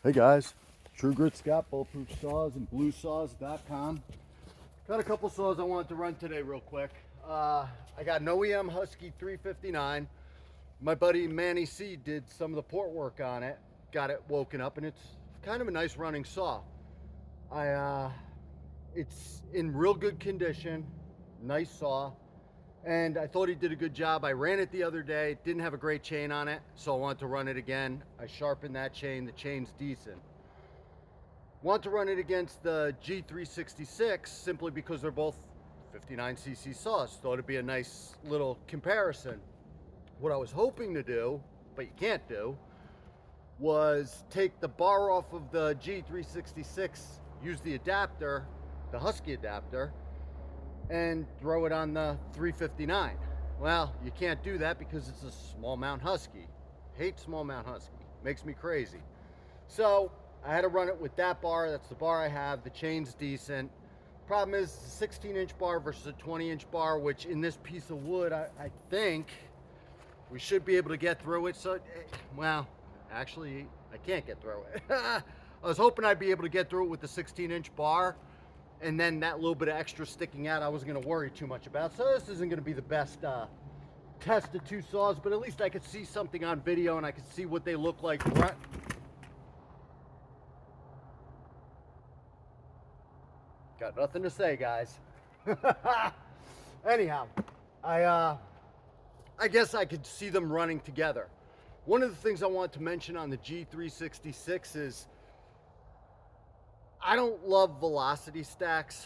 Hey guys, True Grit Scott, Bulletproof Saws and Bluesaws.com. Got a couple saws I wanted to run today real quick. I got an OEM Husky 359. My buddy Manny C did some of the port work on it, got it woken up, and it's kind of a nice running saw. It's in real good condition, nice saw, and I thought he did a good job. I ran it the other day, didn't have a great chain on it, so I wanted to run it again. I sharpened that chain, the chain's decent. Want to run it against the G366 simply because they're both 59cc saws. Thought it'd be a nice little comparison. What I was hoping to do, but you can't do, was take the bar off of the G366, use the adapter, the Husky adapter, and throw it on the 359. Well, you can't do that because it's a small mount Husky. Hate small mount Husky. Makes me crazy. So I had to run it with that bar. That's the bar I have. The chain's decent. Problem is, it's a 16-inch bar versus a 20-inch bar, which in this piece of wood, I think we should be able to get through it. So, well, actually, I can't get through it. I was hoping I'd be able to get through it with the 16-inch bar, and then that little bit of extra sticking out I wasn't going to worry too much about. So this isn't going to be the best test of two saws, but at least I could see something on video and I could see what they look like. Got nothing to say, guys. Anyhow, I guess I could see them running together. One of the things I want to mention on the G366 is I don't love velocity stacks.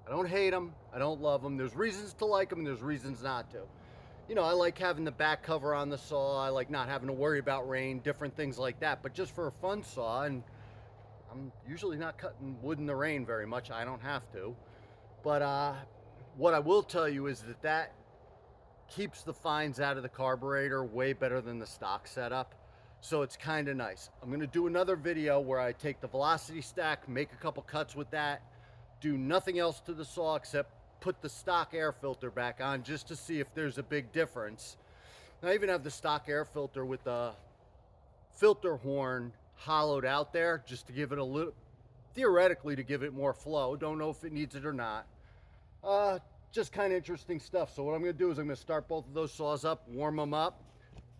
I don't hate them. I don't love them. There's reasons to like them and there's reasons not to. You know, I like having the back cover on the saw. I like not having to worry about rain, different things like that. But just for a fun saw, and I'm usually not cutting wood in the rain very much. I don't have to. But what I will tell you is that keeps the fines out of the carburetor way better than the stock setup. So it's kind of nice. I'm going to do another video where I take the velocity stack, make a couple cuts with that, do nothing else to the saw except put the stock air filter back on just to see if there's a big difference. And I even have the stock air filter with the filter horn hollowed out there just to give it a little, theoretically to give it more flow. Don't know if it needs it or not. Just kind of interesting stuff. So what I'm going to do is I'm going to start both of those saws up, warm them up,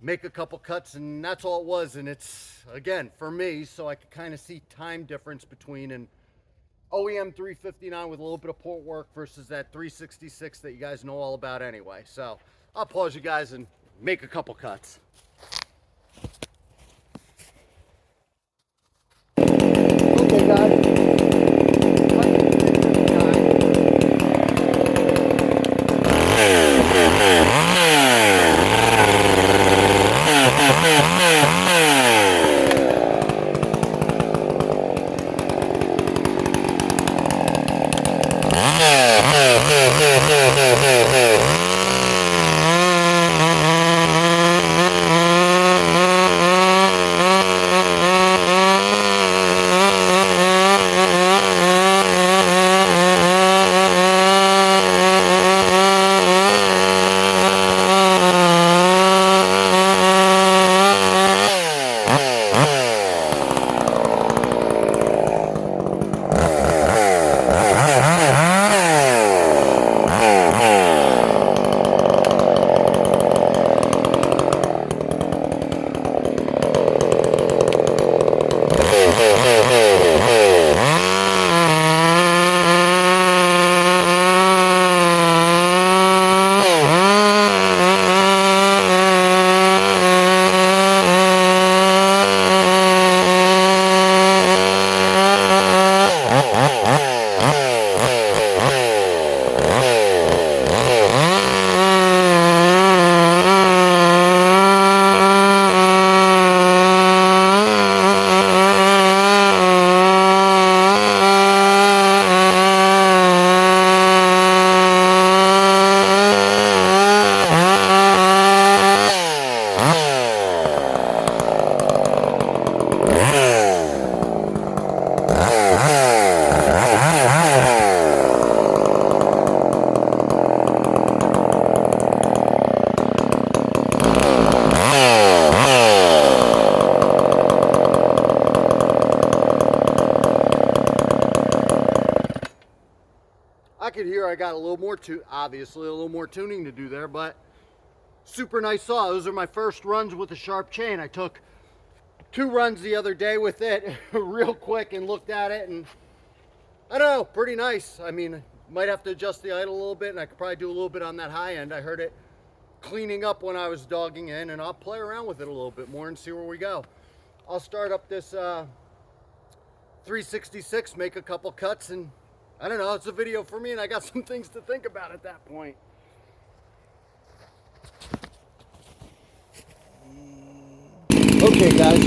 make a couple cuts, and that's all it was. And it's, again, for me, so I could kind of see time difference between an OEM 359 with a little bit of port work versus that 366 that you guys know all about anyway. So I'll pause you guys and make a couple cuts. Okay, guys. here I got a little more, obviously a little more tuning to do there, but super nice saw. Those are my first runs with a sharp chain. I took 2 runs the other day with it real quick and looked at it, and I don't know, pretty nice. I mean, might have to adjust the idle a little bit, and I could probably do a little bit on that high end. I heard it cleaning up when I was dogging in, and I'll play around with it a little bit more and see where we go. I'll start up this 366, make a couple cuts, and I don't know, it's a video for me, and I got some things to think about at that point. Okay guys,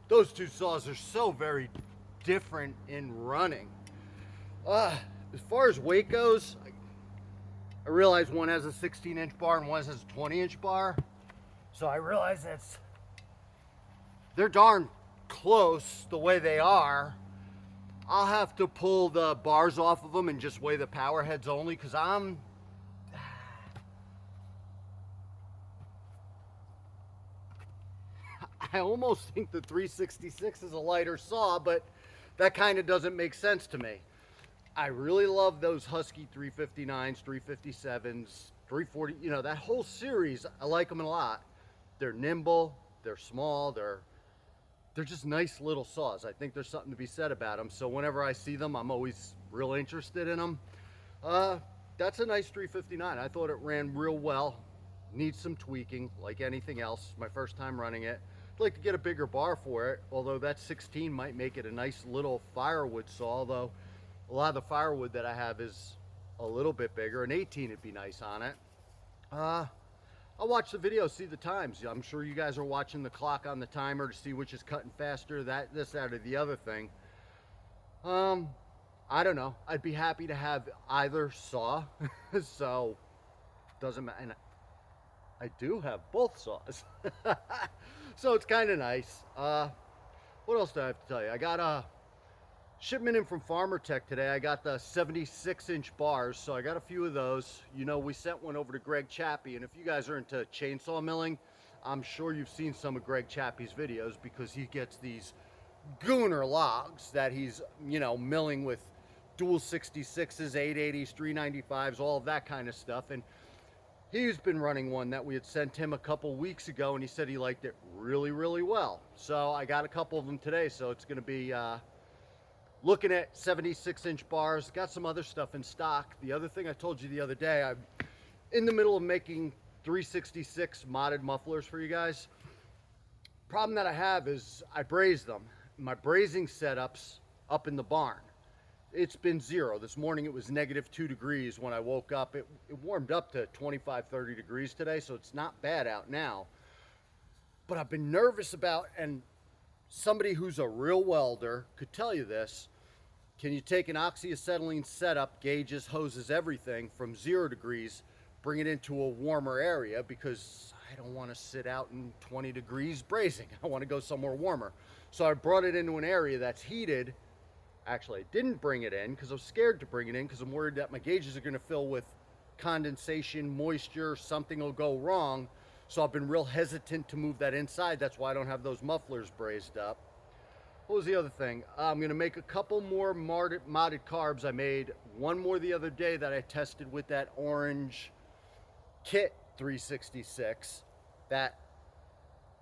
those 2 saws are so very different in running. As far as weight goes, I realize one has a 16-inch bar and one has a 20-inch bar. So I realize they're darn close the way they are. I'll have to pull the bars off of them and just weigh the power heads only, because I almost think the 366 is a lighter saw, but that kind of doesn't make sense to me. I really love those Husky 359s, 357s, 340, you know, that whole series. I like them a lot. They're nimble, they're small, they're just nice little saws. I think there's something to be said about them. So whenever I see them, I'm always real interested in them. That's a nice 359. I thought it ran real well. Needs some tweaking like anything else. My first time running it. I'd like to get a bigger bar for it, although that 16 might make it a nice little firewood saw, although a lot of the firewood that I have is a little bit bigger. An 18 would be nice on it. I'll watch the video, see the times. I'm sure you guys are watching the clock on the timer to see which is cutting faster, this, that, or the other thing. I don't know. I'd be happy to have either saw. So, doesn't matter. And I do have both saws. So it's kind of nice. What else do I have to tell you? I got a shipment in from farmertec today. I got the 76-inch bars, so I got a few of those. You know, we sent one over to Greg Chappie, and if you guys are into chainsaw milling, I'm sure you've seen some of Greg Chappie's videos, because he gets these gooner logs that he's, you know, milling with dual 66s, 880s, 395s, all of that kind of stuff. And he's been running one that we had sent him a couple weeks ago, and he said he liked it really, really well. So I got a couple of them today, so it's going to be looking at 76-inch bars. Got some other stuff in stock. The other thing I told you the other day, I'm in the middle of making 366 modded mufflers for you guys. Problem that I have is I braise them. My brazing setup's up in the barn. It's been 0. This morning it was -2 degrees when I woke up. It warmed up to 25, 30 degrees today, so it's not bad out now. But I've been nervous about, and somebody who's a real welder could tell you this, can you take an oxyacetylene setup, gauges, hoses, everything, from 0 degrees, bring it into a warmer area, because I don't want to sit out in 20 degrees brazing. I want to go somewhere warmer. So I brought it into an area that's heated. Actually, I didn't bring it in because I was scared to bring it in, because I'm worried that my gauges are going to fill with condensation, moisture, something will go wrong. So I've been real hesitant to move that inside. That's why I don't have those mufflers brazed up. What was the other thing? I'm gonna make a couple more modded carbs. I made one more the other day that I tested with that orange kit 366 that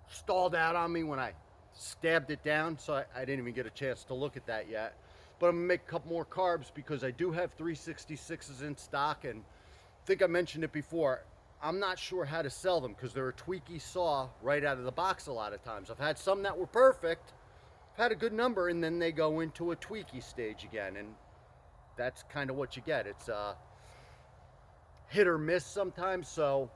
stalled out on me when I stabbed it down, so I didn't even get a chance to look at that yet. But I'm gonna make a couple more carbs because I do have 366s in stock, and I think I mentioned it before. I'm not sure how to sell them because they're a tweaky saw right out of the box a lot of times. I've had some that were perfect, I've had a good number, and then they go into a tweaky stage again, and that's kind of what you get. It's hit or miss sometimes, so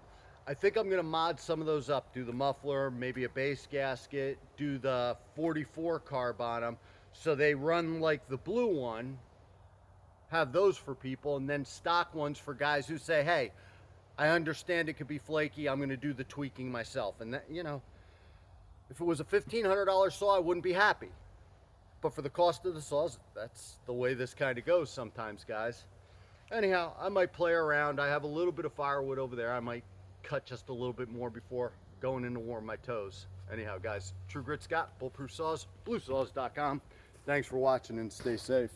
I think I'm gonna mod some of those up, do the muffler, maybe a base gasket, do the 44 carb on them, so they run like the blue one, have those for people, and then stock ones for guys who say, hey, I understand it could be flaky, I'm gonna do the tweaking myself. And that, you know, if it was a $1,500 saw, I wouldn't be happy. But for the cost of the saws, that's the way this kind of goes sometimes, guys. Anyhow, I might play around. I have a little bit of firewood over there. I might cut just a little bit more before going in to warm my toes. Anyhow, guys, True Grit Scott, Bulletproof Saws, Bluesaws.com. Thanks for watching and stay safe.